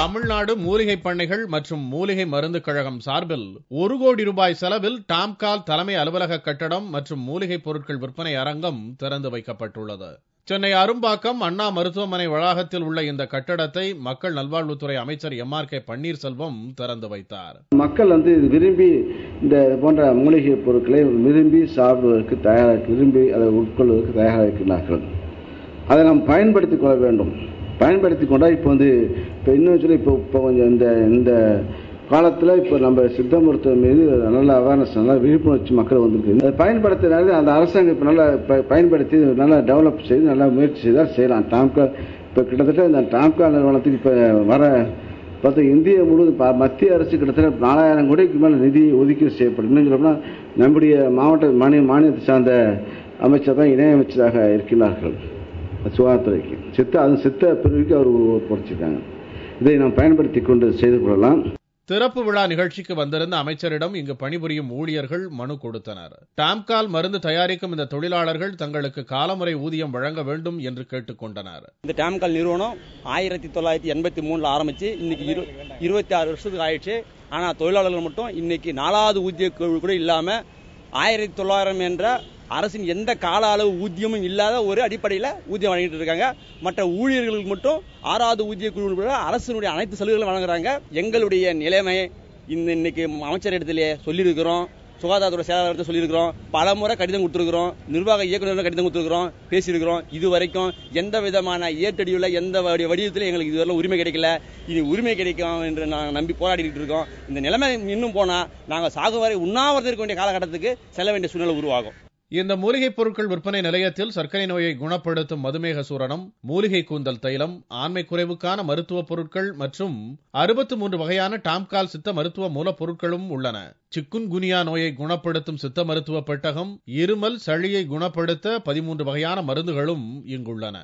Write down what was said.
தமிழ்நாடு மூலிகை பண்ணைகள் மற்றும் மூலிகை மருந்து கழகம் சார்பில் 1 கோடி ரூபாய் செலவில் டாம்கால் தலைமை அலுவலக கட்டடம் மற்றும் மூலிகை பொருட்கள் விற்பனை அரங்கம் திறந்து வைக்கப்பட்டுள்ளது. சென்னை அரும்பாக்கம் அண்ணா மருத்துவமனை வளாகத்தில் உள்ள இந்த கட்டடத்தை மக்கள் நல்வாழ்வுத்துறை அமைச்சர் MRK பன்னீர்செல்வம் திறந்து வைத்தார். மக்கள் விரும்பி இந்த போன்ற மூலிகை பொருட்களை விரும்பி சாப்பிடுவதற்கு தயாராக, விரும்பி அதை உட்கொள்வதற்கு தயாராக இருக்கிறார்கள். அதை நாம் பயன்படுத்திக் கொள்ள வேண்டும். பயன்படுத்தி கொண்டால் இப்போ இன்னும் சொல்லி இப்போ கொஞ்சம் இந்த காலத்தில் இப்போ நம்ம சித்த மருத்துவம் மீது நல்ல அவேர்னஸ், நல்ல விழிப்புணர்ச்சி மக்கள் வந்திருக்கு. அதை பயன்படுத்தினாலே அந்த அரசாங்கம் இப்போ நல்லா பயன்படுத்தி நல்லா டெவலப் செய்து நல்லா முயற்சி செய்தால் செய்யலாம். டாம்கால் இப்போ கிட்டத்தட்ட இந்த டாம்கால் நிறுவனத்துக்கு இப்போ வர பார்த்தா இந்தியா முழுவதும் மத்திய அரசு கிட்டத்தட்ட 4000 கோடிக்கு மேலே நிதி ஒதுக்கீடு செய்யப்படும். இன்னும் சொல்லப்போனால் நம்முடைய மாநிலத்தை சார்ந்த அமைச்சர் தான் இணையமைச்சராக இருக்கிறார்கள் சுகாதாரத்துறைக்கு. சித்த பிரிவுக்கு அவர் பொறுச்சிருக்காங்க. இதை நாம் பயன்படுத்தி கொண்டு செய்து கொள்ளலாம். திறப்பு விழா நிகழ்ச்சிக்கு வந்திருந்த அமைச்சரிடம் இங்கு பணிபுரியும் ஊழியர்கள் மனு கொடுத்தனர். டாம்கால் மருந்து தயாரிக்கும் இந்த தொழிலாளர்கள் தங்களுக்கு காலமுறை ஊதியம் வழங்க வேண்டும் என்று கேட்டுக் கொண்டனர். இந்த டாம்கால் நிறுவனம் 1983 ஆரம்பிச்சு இன்னைக்கு 26 வருஷத்துக்கு ஆயிடுச்சு. ஆனா தொழிலாளர்கள் மட்டும் இன்னைக்கு 4வது ஊதிய குழு கூட இல்லாம 1900 என்ற அரசின் எந்த கால அளவு ஊதியமும் இல்லாத ஒரு அடிப்படையில் ஊதியம் வழங்கிட்டு இருக்காங்க. மற்ற ஊழியர்களுக்கு மட்டும் 6வது ஊதிய குழு அரசினுடைய அனைத்து சலுகைகளும் வழங்குறாங்க. எங்களுடைய நிலைமை இன்னைக்கு அமைச்சர் இடத்திலே சொல்லியிருக்கிறோம், சுகாதாரத்துறை செயலாளர் சொல்லியிருக்கிறோம், பல முறை கடிதம் கொடுத்திருக்கிறோம், நிர்வாக இயக்குநர் கடிதம் கொடுத்திருக்கிறோம், பேசியிருக்கிறோம். இதுவரைக்கும் எந்த விதமான ஏற்றடியுள்ள எந்த வடிவத்திலும் எங்களுக்கு இதுவரை உரிமை கிடைக்கல. இனி உரிமை கிடைக்கும் என்று நாங்கள் நம்பி போராடிட்டு இருக்கோம். இந்த நிலைமை இன்னும் போனா நாங்கள் சாகுவரை உண்ணாவிரதம் இருக்க வேண்டிய காலகட்டத்துக்கு செல்ல வேண்டிய சூழ்நிலை உருவாகும். இந்த மூலிகை பொருட்கள் விற்பனை நிலையத்தில் சர்க்கரை நோயை குணப்படுத்தும் மதுமேக சூரணம், மூலிகை கூந்தல் தைலம், ஆண்மை குறைவுக்கான மருத்துவ பொருட்கள் மற்றும் 63 வகையான டாம்கால் சித்த மருத்துவ மூலப்பொருட்களும் உள்ளன. சிக்குன்குனியா நோயை குணப்படுத்தும் சித்த மருத்துவ பெட்டகம், இருமல் சளியை குணப்படுத்த 13 வகையான மருந்துகளும் இங்குள்ளன.